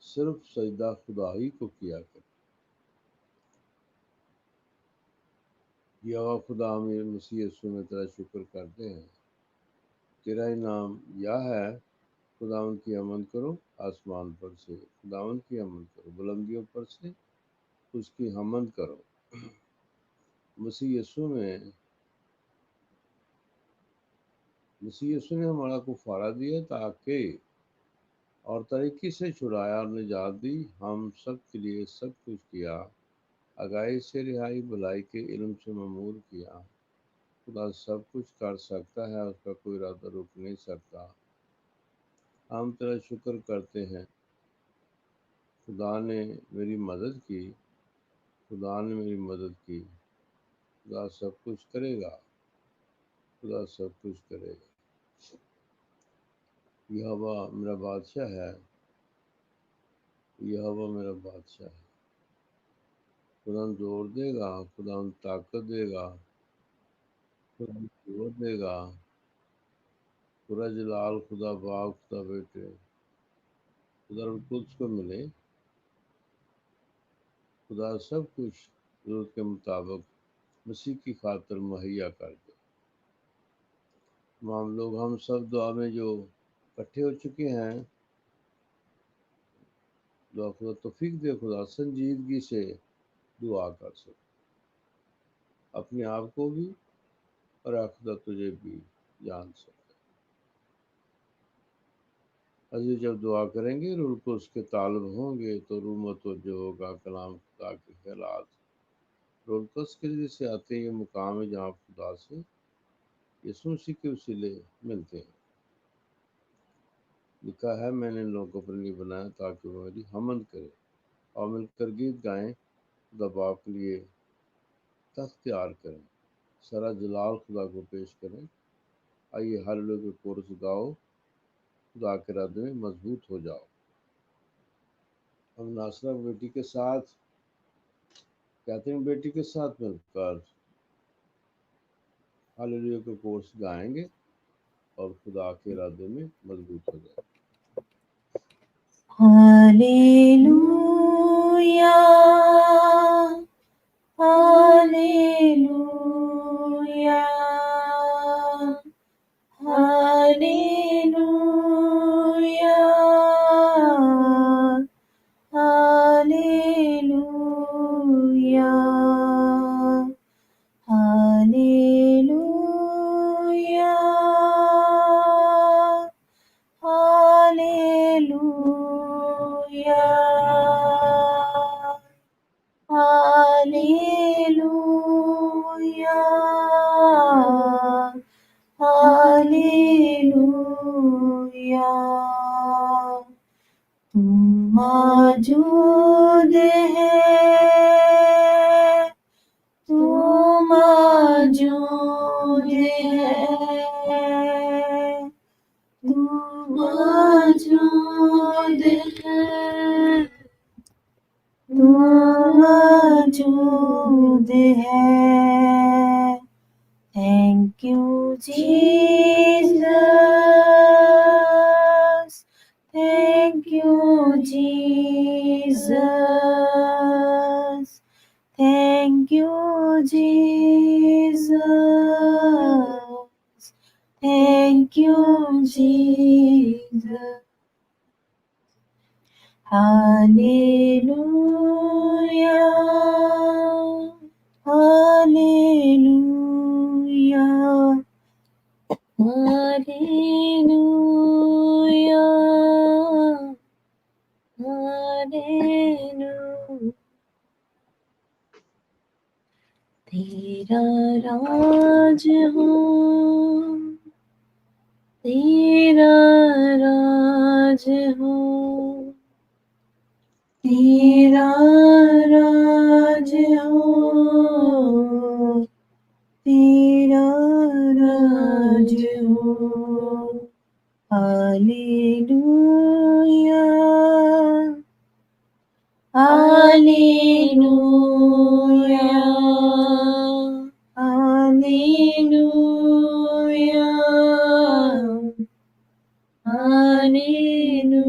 صرف سجدہ خدا ہی کو کیا کریں۔ یا خدا ہم مسیح یسوع میں تیرا شکر کرتے ہیں، تیرا ہی نام یا ہے۔ خداوند کی حمد کرو آسمان پر سے، خداوند کی حمد کرو بلندیوں پر سے، اس کی حمد کرو۔ مسیح یسوع نے ہمارا کفارہ دیا تاکہ اور طریقے سے چھڑایا اور نجات دی، ہم سب کے لیے سب کچھ کیا، آگاہی سے رہائی، بھلائی کے علم سے معمور کیا۔ خدا سب کچھ کر سکتا ہے، اس کا کوئی ارادہ رک نہیں سکتا۔ ہم تیرا شکر کرتے ہیں، خدا نے میری مدد کی، خدا نے میری مدد کی۔ خدا سب کچھ کرے گا، خدا سب کچھ کرے گا۔ یہوہ میرا بادشاہ ہے، یہوہ میرا بادشاہ ہے۔ خدا زور دے گا، خدا طاقت دے گا، خدا قوت دے گا۔ پورا جلال خدا باپ، خدا بیٹے، خدا روح القدس کو ملے۔ خدا سب کچھ ضرورت کے مطابق مسیح کی خاطر مہیا کر دے۔ ہم سب دعا میں جو اکٹھے ہو چکے ہیں، دعا خدا توفیق دے، خدا سنجیدگی سے دعا کر سکے، اپنے آپ کو بھی اور خدا تجھے بھی جان سکے۔ عزیز جب دعا کریں گے روح القدس کے طالب ہوں گے تو روح متوجہ ہوگا کلام خدا کے خیالات روح القدس کے ذریعے سے آتے ہیں۔ یہ مقام ہے جہاں خدا سے یسوع مسیح کے وسیلے ملتے ہیں۔ لکھا ہے میں نے ان لوگوں کو اپنے لیے بنایا تاکہ وہ میری حمد کرے اور مل کر گیت گائیں، خدا باپ کے لیے تخت تیار کریں، سارا جلال خدا کو پیش کریں۔ آئیے ہر لوگ کے کورس گاؤ، خدا کے ارادے میں مضبوط ہو جاؤ۔ ہم ناصرہ بیٹی کے ساتھ، کیتھرین بیٹی کے ساتھ مل کر ہاللویا کے کورس گائیں گے اور خدا کے ارادے میں مضبوط ہو جائے۔ Hallelujah hallelujah hallelujah hallelujah hallelujah hallelujah hallelujah hallelujah. تو موجود ہے، تو موجود ہے، تو موجود ہے، تو موجود ہے۔ Thank you, Jesus. Thank you, Jesus. Thank you, Jesus. Thank you, Jesus. Hallelujah. Hallelujah. Hallelujah. Hallelujah. تیرا راج ہو، تیرا راج ہو، تیرا راج ہو، تیرا راج ہو۔ Hallelujah hallelujah hallelujah hallelujah.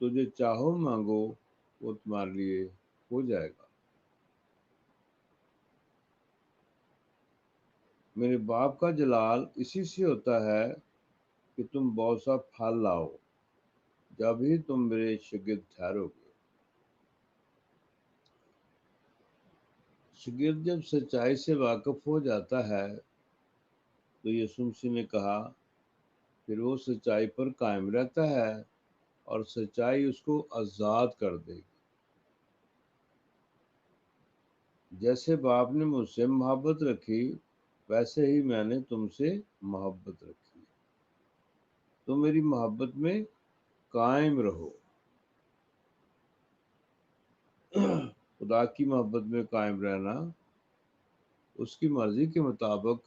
تجھے چاہو مانگو وہ تمہارے لیے ہو جائے گا۔ میرے باپ کا جلال اسی سے ہوتا ہے کہ تم بہت سا پھل لاؤ، جب ہی تم میرے شاگرد ٹھہرو گے۔ شاگرد جب سچائی سے واقف ہو جاتا ہے تو یسوع مسیح نے کہا پھر وہ سچائی پر قائم رہتا ہے اور سچائی اس کو آزاد کر دے گی۔ جیسے باپ نے مجھ سے محبت رکھی ویسے ہی میں نے تم سے محبت رکھی، تم میری محبت میں قائم رہو۔ خدا کی محبت میں قائم رہنا، اس کی مرضی کے مطابق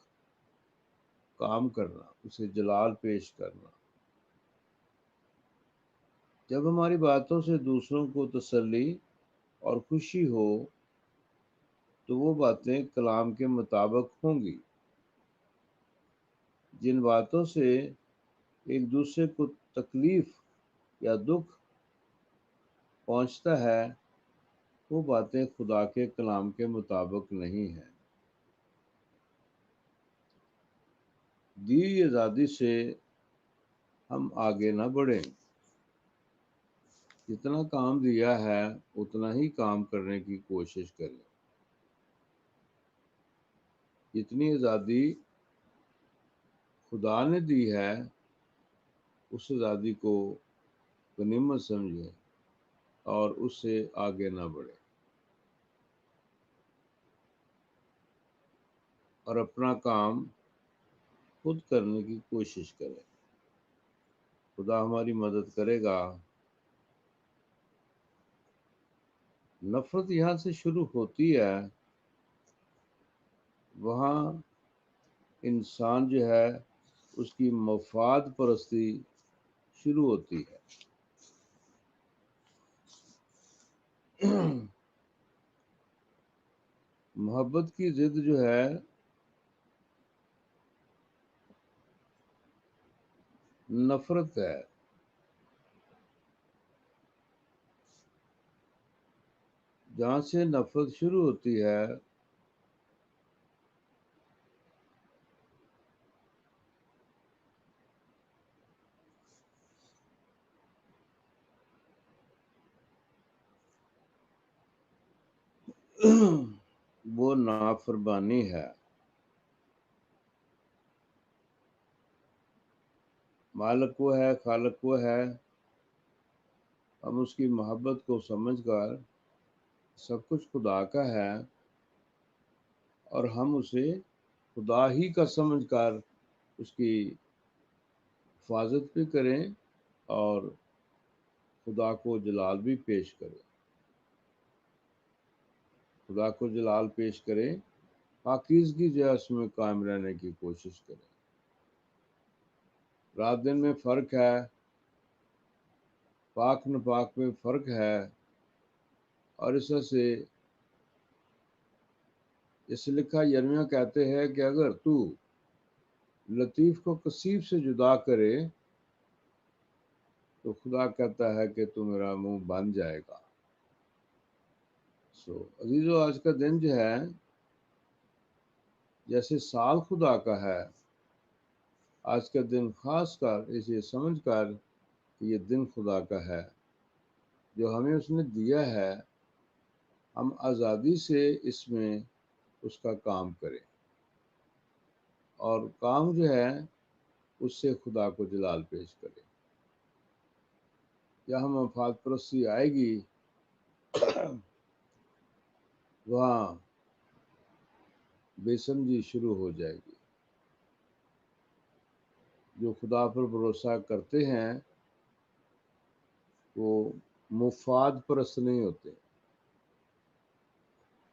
کام کرنا، اسے جلال پیش کرنا۔ جب ہماری باتوں سے دوسروں کو تسلی اور خوشی ہو تو وہ باتیں کلام کے مطابق ہوں گی۔ جن باتوں سے ایک دوسرے کو تکلیف یا دکھ پہنچتا ہے وہ باتیں خدا کے کلام کے مطابق نہیں ہیں۔ دی ہوئی آزادی سے ہم آگے نہ بڑھیں، جتنا کام دیا ہے اتنا ہی کام کرنے کی کوشش کریں۔ جتنی آزادی خدا نے دی ہے اس آزادی کو غنیمت سمجھیں اور اس سے آگے نہ بڑھیں اور اپنا کام خود کرنے کی کوشش کریں۔ خدا ہماری مدد کرے گا۔ نفرت یہاں سے شروع ہوتی ہے، وہاں انسان جو ہے اس کی مفاد پرستی شروع ہوتی ہے۔ محبت کی ضد جو ہے نفرت ہے۔ جہاں سے نفرت شروع ہوتی ہے وہ نافرمانی ہے۔ مالک وہ ہے، خالق وہ ہے، ہم اس کی محبت کو سمجھ کر سب کچھ خدا کا ہے اور ہم اسے خدا ہی کا سمجھ کر اس کی حفاظت بھی کریں اور خدا کو جلال بھی پیش کریں۔ خدا کو جلال پیش کریں، پاکیزگی جو ہے اس میں قائم رہنے کی کوشش کریں۔ رات دن میں فرق ہے، پاک نپاک میں فرق ہے، اور اس وجہ سے اس لکھا یرمیہ کہتے ہیں کہ اگر تو لطیف کو کثیف سے جدا کرے تو خدا کہتا ہے کہ تو میرا منہ بن جائے گا۔ عزیزو، آج کا دن جو ہے جیسے سال خدا کا ہے، آج کا دن خاص کر اسے سمجھ کر کہ یہ دن خدا کا ہے جو ہمیں اس نے دیا ہے، ہم آزادی سے اس میں اس کا کام کریں اور کام جو ہے اس سے خدا کو جلال پیش کریں۔ جہاں مفاد پرستی آئے گی وہاں بے سمجھی شروع ہو جائے گی۔ جو خدا پر بھروسہ کرتے ہیں وہ مفاد پرست نہیں ہوتے،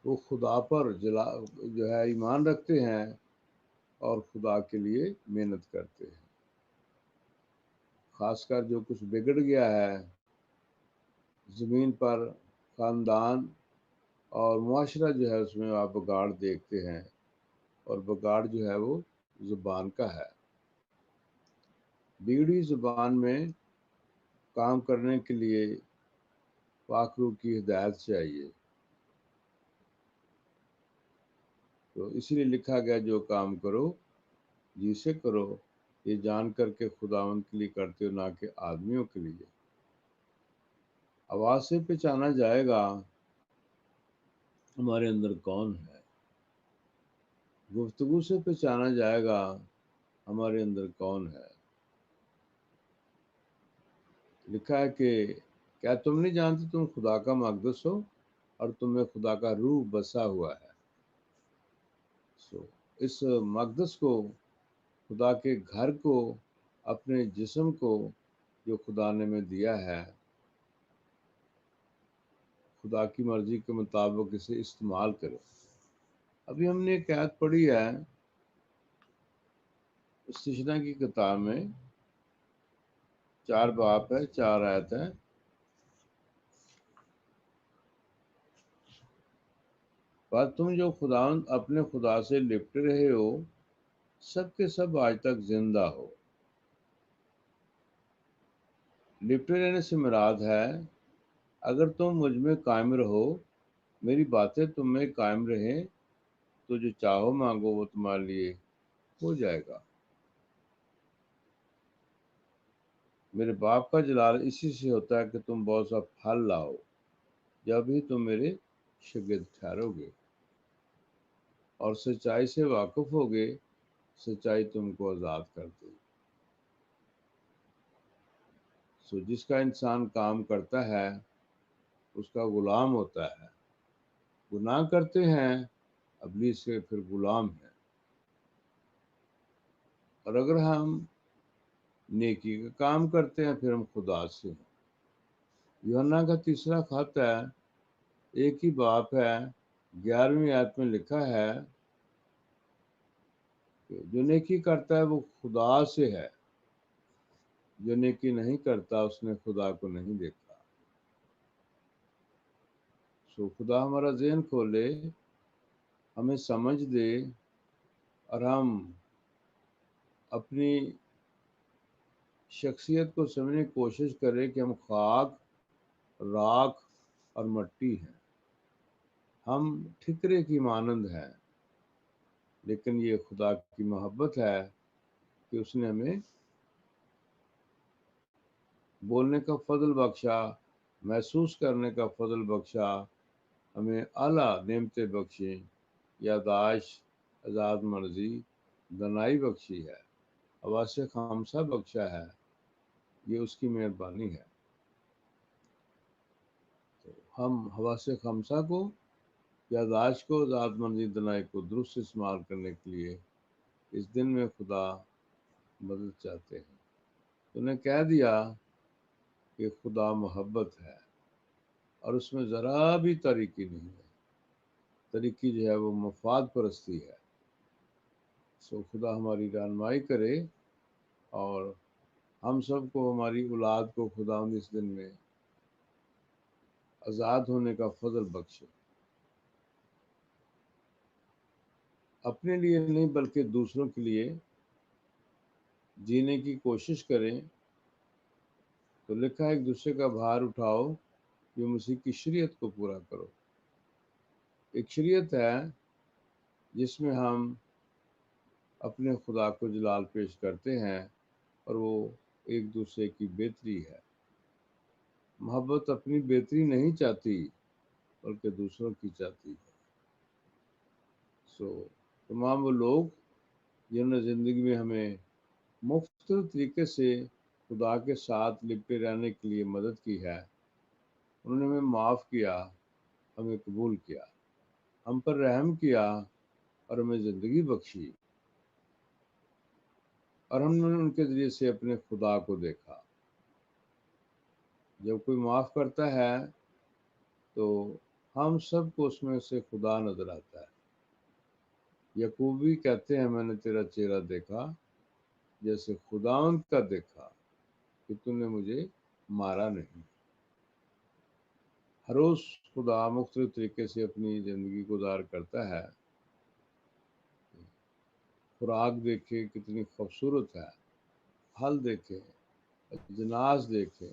وہ خدا پر جو ہے ایمان رکھتے ہیں اور خدا کے لیے محنت کرتے ہیں۔ خاص کر جو کچھ بگڑ گیا ہے زمین پر، خاندان اور معاشرہ جو ہے اس میں آپ بگاڑ دیکھتے ہیں، اور بگاڑ جو ہے وہ زبان کا ہے۔ بگڑی زبان میں کام کرنے کے لیے پاک روح کی ہدایت چاہیے. تو اس لیے لکھا گیا جو کام کرو جی سے کرو، یہ جان کر کے خداوند کے لیے کرتے ہو، نہ کہ آدمیوں کے لیے. آواز سے پہچانا جائے گا ہمارے اندر کون ہے، گفتگو سے پہچانا جائے گا ہمارے اندر کون ہے. لکھا ہے کہ کیا تم نہیں جانتے تم خدا کا مقدس ہو اور تم میں خدا کا روح بسا ہوا ہے. اس مقدس کو، خدا کے گھر کو، اپنے جسم کو جو خدا نے میں دیا ہے، خدا کی مرضی کے مطابق اسے استعمال کرے. ابھی ہم نے ایک آیت پڑھی ہے استشنا کی کتاب میں، 4 باب ہے، 4 آیت ہے. پر تم جو خداوند اپنے خدا سے لپٹ رہے ہو، سب کے سب آج تک زندہ ہو. لپٹے رہنے سے مراد ہے اگر تم مجھ میں قائم رہو، میری باتیں تم میں قائم رہیں، تو جو چاہو مانگو وہ تمہارے لیے ہو جائے گا. میرے باپ کا جلال اسی سے ہوتا ہے کہ تم بہت سا پھل لاؤ، جب ہی تم میرے شاگرد ٹھہرو گے اور سچائی سے واقف ہوگے. سچائی تم کو آزاد کر دے. جس کا انسان کام کرتا ہے اس کا غلام ہوتا ہے. گناہ کرتے ہیں ابلیس سے پھر غلام ہیں. اور اگر ہم نیکی کا کام کرتے ہیں پھر ہم خدا سے ہیں. یوحنا کا 3 خط ہے، 1 ہی باپ ہے، 11ویں آیت میں لکھا ہے کہ جو نیکی کرتا ہے وہ خدا سے ہے، جو نیکی نہیں کرتا اس نے خدا کو نہیں دیکھا. خدا ہمارا ذہن کھولے، ہمیں سمجھ دے، اور ہم اپنی شخصیت کو سمجھنے کی کوشش کریں کہ ہم خاک، راکھ اور مٹی ہیں. ہم ٹھکرے کی مانند ہیں، لیکن یہ خدا کی محبت ہے کہ اس نے ہمیں بولنے کا فضل بخشا، محسوس کرنے کا فضل بخشا، ہمیں اعلیٰ نعمتیں بخشیں، یاداشت، آزاد مرضی، دانائی بخشی ہے، حواس خمسہ بخشا ہے. یہ اس کی مہربانی ہے. تو ہم حواس خمسہ کو، یاداشت کو، آزاد مرضی، دانائی کو درست استعمال کرنے کے لیے اس دن میں خدا مدد چاہتے ہیں. تو نے کہہ دیا کہ خدا محبت ہے اور اس میں ذرا بھی تاریکی نہیں ہے. تاریکی جو ہے وہ مفاد پرستی ہے. خدا ہماری رہنمائی کرے اور ہم سب کو، ہماری اولاد کو خدا اس دن میں آزاد ہونے کا فضل بخشے. اپنے لیے نہیں بلکہ دوسروں کے لیے جینے کی کوشش کریں. تو لکھا ہے ایک دوسرے کا بھار اٹھاؤ، جو مسیح کی شریعت کو پورا کرو. ایک شریعت ہے جس میں ہم اپنے خدا کو جلال پیش کرتے ہیں، اور وہ ایک دوسرے کی بہتری ہے. محبت اپنی بہتری نہیں چاہتی بلکہ دوسروں کی چاہتی ہے. تمام وہ لوگ جنہوں نے زندگی میں ہمیں مختلف طریقے سے خدا کے ساتھ لپٹے رہنے کے لیے مدد کی ہے، انہوں نے ہمیں معاف کیا، ہمیں قبول کیا، ہم پر رحم کیا اور ہمیں زندگی بخشی، اور ہم نے ان کے ذریعے سے اپنے خدا کو دیکھا. جب کوئی معاف کرتا ہے تو ہم سب کو اس میں سے خدا نظر آتا ہے. یعقوبی کہتے ہیں میں نے تیرا چہرہ دیکھا جیسے خداوند کا دیکھا، کہ تو نے مجھے مارا نہیں. ہر روز خدا مختلف طریقے سے اپنی زندگی گزار کرتا ہے. خوراک دیکھے کتنی خوبصورت ہے، پھل دیکھے، جناز دیکھے،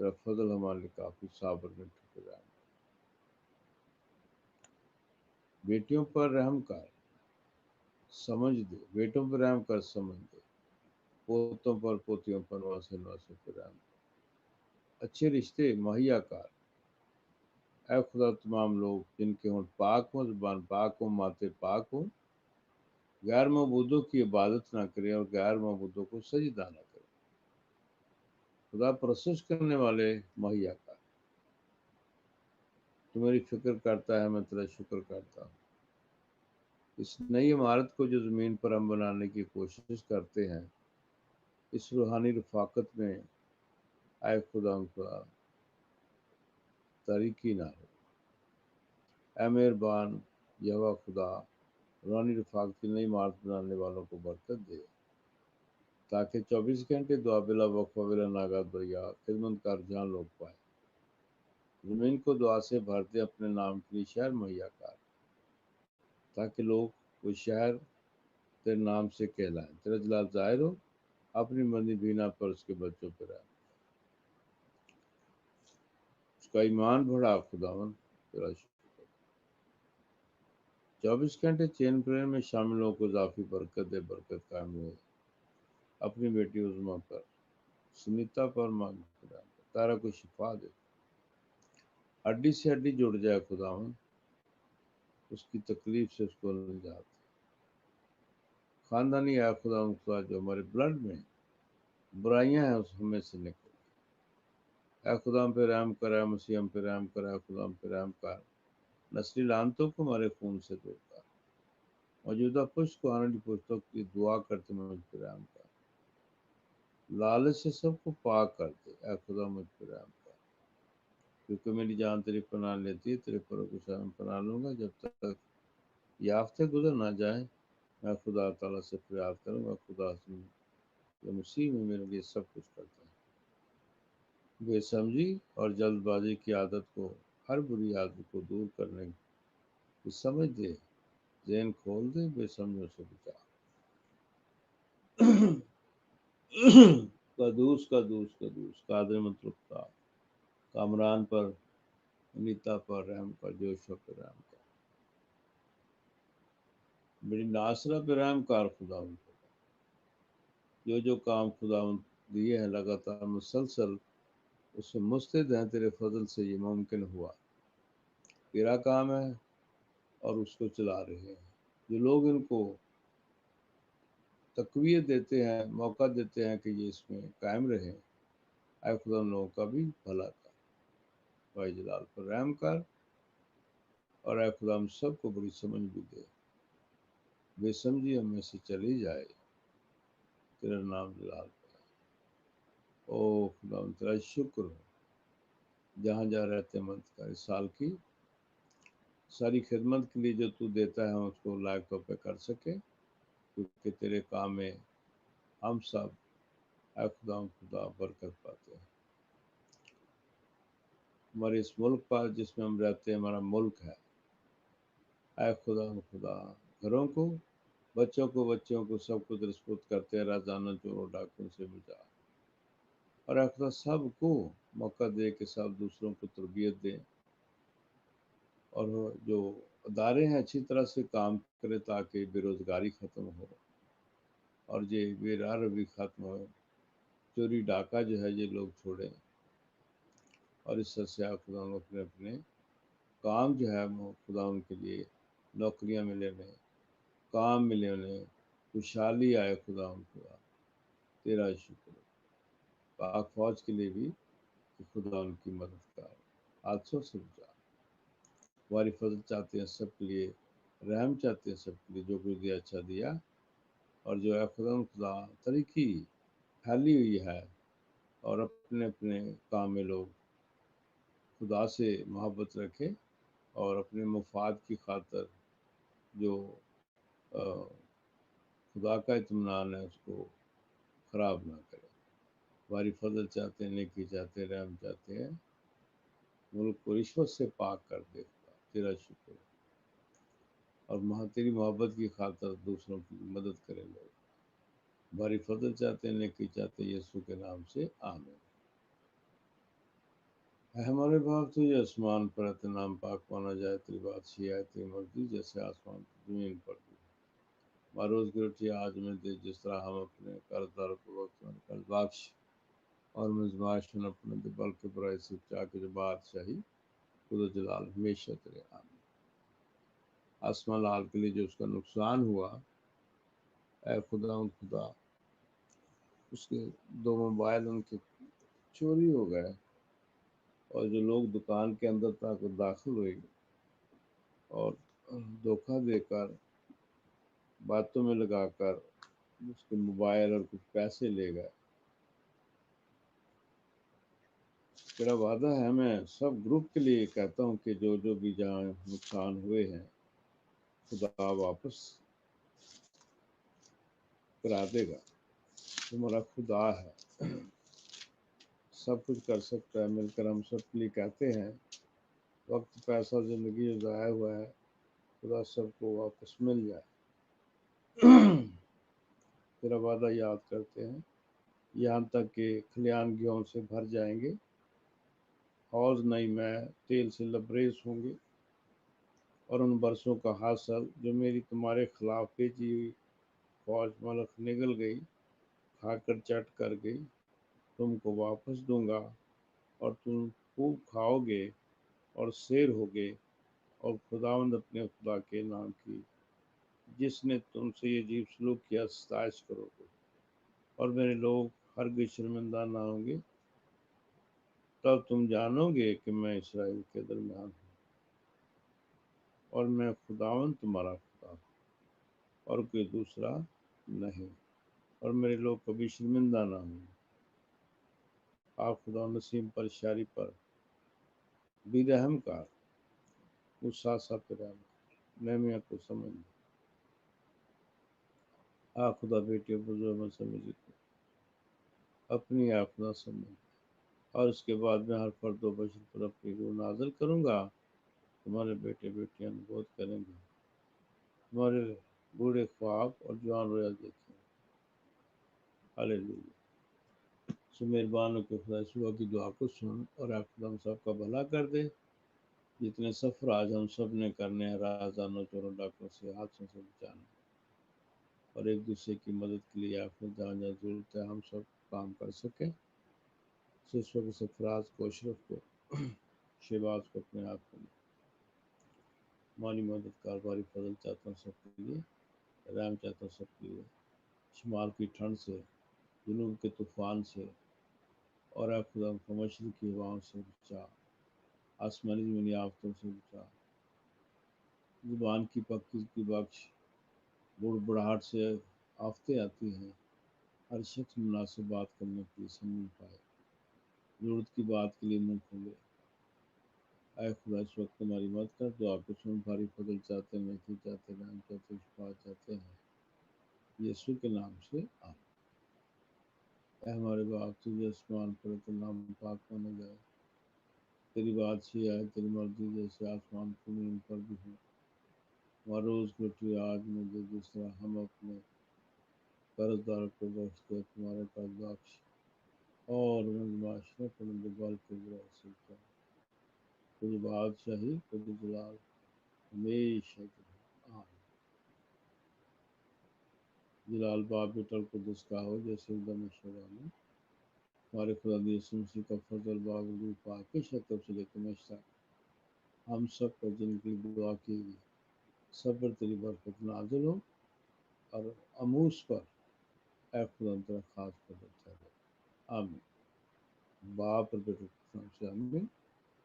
تیرا فضل ہمارے لیے کافی صابر میں ٹھکر رہا ہے۔ بیٹیوں پر رحم کر، سمجھ دے، بیٹوں پر رحم کر، سمجھ دے، پوتوں پر، پوتیوں پر، نواسے نواسوں پر رحم کر، اچھے رشتے مہیا کر۔ اے خدا، تمام لوگ جن کے ہونٹ پاک ہوں، زبان پاک ہوں، ماتھے پاک ہوں، غیر معبودوں کی عبادت نہ کرے اور غیر معبودوں کو سجدہ نہ کرے۔ خدا، پرستش کرنے والے مہیا کر۔ تو میری فکر کرتا ہے، میں تیرا شکر کرتا ہوں۔ اس نئی عمارت کو جو زمین پر ہم بنانے کی کوشش کرتے ہیں، اس روحانی رفاقت میں اے خدا تاریکی نہ ہو۔ اے مہربان یہوہ خدا، روحانی رفاقت کی نئی عمارت بنانے والوں کو برکت دے، تاکہ 24 گھنٹے دعا بلا وقفہ بلا ناگہت بریا خدمت کار جان لوگ پائے۔ زمین کو دعا سے بھر دے، اپنے نام کے لیے شہر مہیا کر، تاکہ لوگ وہ شہر تیرے نام سے کہلائیں۔ تیرا جلال ظاہر ہو، اپنی مرضی بینا پر اس کے بچوں پہ رہ، اس کا ایمان بڑھا خداوند، تیرا شکر۔ 24 گھنٹے چین پرین میں شامل لوگوں کو اضافی برکت دے، برکت قائم رہے، اپنی بیٹی عظمیٰ پر، سنیتا پر مانگ خدا، تارا کو شفا دے، ہڈی سے ہڈی جڑ جائے خداوند، اس کی تکلیف سے اس کو نجات دے۔ خاندانی اے خدا جو ہمارے بلڈ میں برائیاں ہیں، اس ہمیں سے نکل۔ اے خدا ہم پہ رحم کر، اے مسیح ہم پہ رحم کر، اے خدا ہم پہ رحم کر، نسلی لعنتوں کو ہمارے خون سے دور کر، موجودہ پشت کو آنے والی پشتوں کی دعا کرتے مجھ پہ رحم کر، لالچ سے سب کو پاک کر دے، اے خدا مجھ پہ رحم کر، کیونکہ میری جان تیری پناہ لیتی ہے، تیرے پروں کو شاید میں پناہ لوں گا، جب تک یہ ہفتے گزر نہ جائیں، میں خدا تعالیٰ سے فریاد کروں گا، خدا سے جو مسیح میں میرے لیے سب کچھ کرتا ہے۔ بے سمجھی اور جلد بازی کی عادت کو، ہر بری عادت کو دور کرنے کی سمجھ دے، ذہن کھول دے، بے سمجھوں سے بچا۔ قدوس قدوس قدوس، قادر مطلب کا، کامران پر، انیتا پر رحم کر، جوشو پر رحم کر، میری ناصرہ پہ رحم کر خدا ان کو، جو کام خدا دیے ہیں لگاتار مسلسل اس سے مستعد ہیں، تیرے فضل سے یہ ممکن ہوا، تیرا کام ہے اور اس کو چلا رہے ہیں۔ جو لوگ ان کو تقویت دیتے ہیں، موقع دیتے ہیں کہ یہ اس میں قائم رہیں، اے خدا ان لوگوں کا بھی بھلا کر، بھائی جلال پر رحم کر، اور اے خدا ہم سب کو بڑی سمجھ بھی دے، بے سمجھی ہم میں سے چلی جائے، تیرا نام جلال پہ۔ او خدا تیرا شکر ہو، جہاں جہاں رہتے مدد کر، اس سال کی ساری خدمت کے لیے جو تو دیتا ہے ہم اس کو لائق طور پہ کر سکے، کیونکہ تیرے کام میں ہم سب اے خدا برکت پاتے ہیں۔ ہمارے اس ملک پر جس میں ہم رہتے ہیں، ہمارا ملک ہے، اے خدا گھروں کو، بچوں کو سب کو درست کرتے ہیں، رازانہ چوروں ڈاکوں سے بچا، اور اے خدا سب کو موقع دے کہ سب دوسروں کو تربیت دیں، اور جو ادارے ہیں اچھی طرح سے کام کرے تاکہ بے روزگاری ختم ہو، اور یہ بے راہ روی ختم ہو، چوری ڈاکہ جو ہے یہ لوگ چھوڑیں، اور اس طرح سے خدا اپنے اپنے کام جو ہے وہ خدا ان کے لیے نوکریاں ملے انہیں، کام ملے انہیں، خوشحالی آئے خدا تیرا شکر ہے۔ پاک فوج کے لیے بھی کہ خدا ان کی مدد کر، حادثوں سے بچا، ہماری فضل چاہتے ہیں سب کے لیے، رحم چاہتے ہیں سب کے لیے، جو کچھ دیا اچھا دیا، اور جو ہے خدا طریقی پھیلی ہوئی ہے، اور اپنے اپنے کام میں لوگ خدا سے محبت رکھے، اور اپنے مفاد کی خاطر جو خدا کا اطمینان ہے اس کو خراب نہ کرے۔ ہماری فضل چاہتے ہیں، نیکی چاہتے ہیں، رحم چاہتے ہیں، ملک کو رشوت سے پاک کر دے خدا، تیرا شکر ہے، اور تیری محبت کی خاطر دوسروں کی مدد کرے لوگ، ہماری فضل چاہتے ہیں، نیکی چاہتے ہیں، یسوع کے نام سے آمین۔ اے ہمارے باپ تو یہ آسمان پر ہے، تیرا نام پاک مانا جائے، تیری بادشاہی آئے، تیری مرضی جیسے آسمان پر زمین پر بھی۔ ہمارا روز کی روٹی آج ہمیں دے، جس طرح ہم اپنے قرض داروں کو وقت میں قرض بخش، اور مزماش میں اپنے دے، بلکہ برائی سے بچا کے جو بادشاہی خدا جلال ہمیشہ تیرے۔ آمین۔ آسمان لال کے لیے جو اس کا نقصان ہوا، اے خدا ان خدا، اس کے 2 موبائل ان کے چوری ہو گئے، اور جو لوگ دکان کے اندر تک داخل ہوئے اور دھوکہ دے کر باتوں میں لگا کر اس کے موبائل اور کچھ پیسے لے گئے۔ تیرا وعدہ ہے، میں سب گروپ کے لیے کہتا ہوں کہ جو بھی جہاں نقصان ہوئے ہیں خدا واپس کرا دے گا۔ تمہارا خدا ہے، سب کچھ کر سکتا ہے۔ مل کر ہم سب کے لیے کہتے ہیں، وقت، پیسہ، زندگی جو ضائع ہوا ہے، خدا سب کو واپس مل جائے۔ تیرا وعدہ یاد کرتے ہیں، یہاں تک کہ کھلیان گیہوں سے بھر جائیں گے، حوض نئی میں تیل سے لبریز ہوں گے، اور ان برسوں کا حاصل جو میری تمہارے خلاف بھیجی ہوئی فوج ملک نگل گئی، کھا کر چٹ کر گئی، تم کو واپس دوں گا، اور تم خوب کھاؤ گے اور سیر ہوگے، اور خداوند اپنے خدا کے نام کی، جس نے تم سے یہ عجیب سلوک کیا، ستائش کرو گے، اور میرے لوگ ہرگز شرمندہ نہ ہوں گے۔ تب تم جانو گے کہ میں اسرائیل کے درمیان ہوں، اور میں خداوند تمہارا خدا ہوں، اور کوئی دوسرا نہیں، اور میرے لوگ کبھی شرمندہ نہ ہوں۔ آپ خدا نسیم پر شاری پر بھی رحم کار، اس ساتھ ساتھ پہ رحم کار، نعمیہ کو سمجھ، خدا بیٹے بزرگ میں سمجھ کو اپنی خدا سمجھ، اور اس کے بعد میں ہر فرد و بشر پر اپنی روح نازل کروں گا۔ تمہارے بیٹے بیٹیاں نبوت کریں گے، تمہارے بوڑھے خواب اور جوان رویا دیکھیں۔ ہاللیلویا۔ سو مہربان ہو کے خدا یسوع کی دعا کو سن، اور آپ خدا ہم سب کا بھلا کر دے۔ جتنے سفر آج ہم سب نے کرنے ہیں، رازدانوں، چوروں، ڈاکوں سے، حادثوں سے بچانا، اور ایک دوسرے کی مدد کے لیے آپ نے جہاں جہاں ضرورت ہے ہم سب کام کر سکیں۔ سسو کے سفراز کو، اشرف کو، شہباز کو اپنے آپ کو مالی مدد، کاروباری فضل چاہتا ہوں سب کے لیے، رحم چاہتا ہوں سب کے لیے، شمال کی ٹھنڈ سے، جنوب کے طوفان سے، اور اے خدا ہم کو مشرق کی ہواؤں سے بچا، آسمانی زمینی آفتوں سے بچا، زبان کی پکی کی بخش، بڑبڑاہٹ سے آفتیں آتی ہیں، ہر شخص مناسب بات کرنے کے لیے سمجھ پائے، ضرورت کی بات کے لیے منہ کھولے۔ اے خدا اس وقت ہماری مدد کر، دعا کو سن، بھاری فضل چاہتے ہیں، نیکی چاہتے ہیں، رحم چاہتے ہیں، شفا چاہتے ہیں، یسوع کے نام سے آمین۔ اے ہمارے باپ تجھے آسمان پر، تو نام پاک مانا جائے، تیری بادشاہی آئے، تیری مرضی جیسے آسمان کی زمین پر بھی ہو۔ ہمارا روز کی روٹی آج ہمیں دے، جس طرح ہم اپنے قرض داروں کو بخشتے ہیں، تمہارے قرض بخش، اور معاشرے پر بال کے برا سے بچا، تجھے بادشاہی، تجھے جلال ہمیشہ تجھے۔ آمین۔ جلال باپ بیٹا قدس کا ہو، جیسے ایک شبہ میں ہمارے خدا دی یسوع مسیح کا فضل، باپ روح پاک کی شکل سے لے کے ہمیشہ تک ہم سب پر جن کی دعا کی گئی، سب پر تیری برکت نازل ہو، اور اموس پر اے خدا تیرا خاص فضل ٹھہرے۔ آمین۔ باپ اور بیٹے کے نام سے آمین۔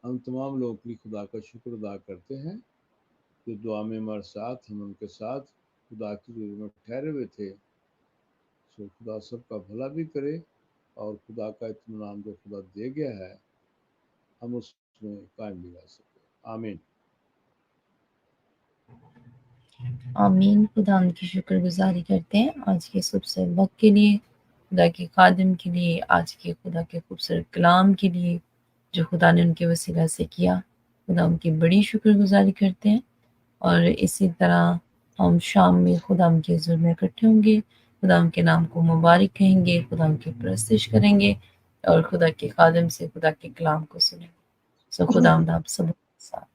ہم تمام لوگ کی خدا کا شکر ادا کرتے ہیں جو دعا میں ہمارے ساتھ، ہم ان کے ساتھ خدا کی حضوری میں ٹھہرے ہوئے تھے۔ سو خدا سب کا بھلا بھی کرے، اور خدا کا اطمینان جو خدا دے گیا ہے ہم اس میں قائم بھی رہ سکیں۔ آمین۔ آمین۔ خدا ان کی شکر گزاری کرتے ہیں آج کے خوبصورت وقت کے لیے، خدا کے خادم کے لیے، آج کے خدا کے خوبصورت کلام کے لیے جو خدا نے ان کے وسیلہ سے کیا۔ خدا ان کی بڑی شکر گزاری کرتے ہیں، اور اسی طرح ہم شام میں خدا ان کے حضور میں اکٹھے ہوں گے، خدا ان کے نام کو مبارک کہیں گے، خدا ان کی پرستش کریں گے، اور خدا کے خادم سے خدا کے کلام کو سنیں گے۔ سو خداوند آپ سب کے ساتھ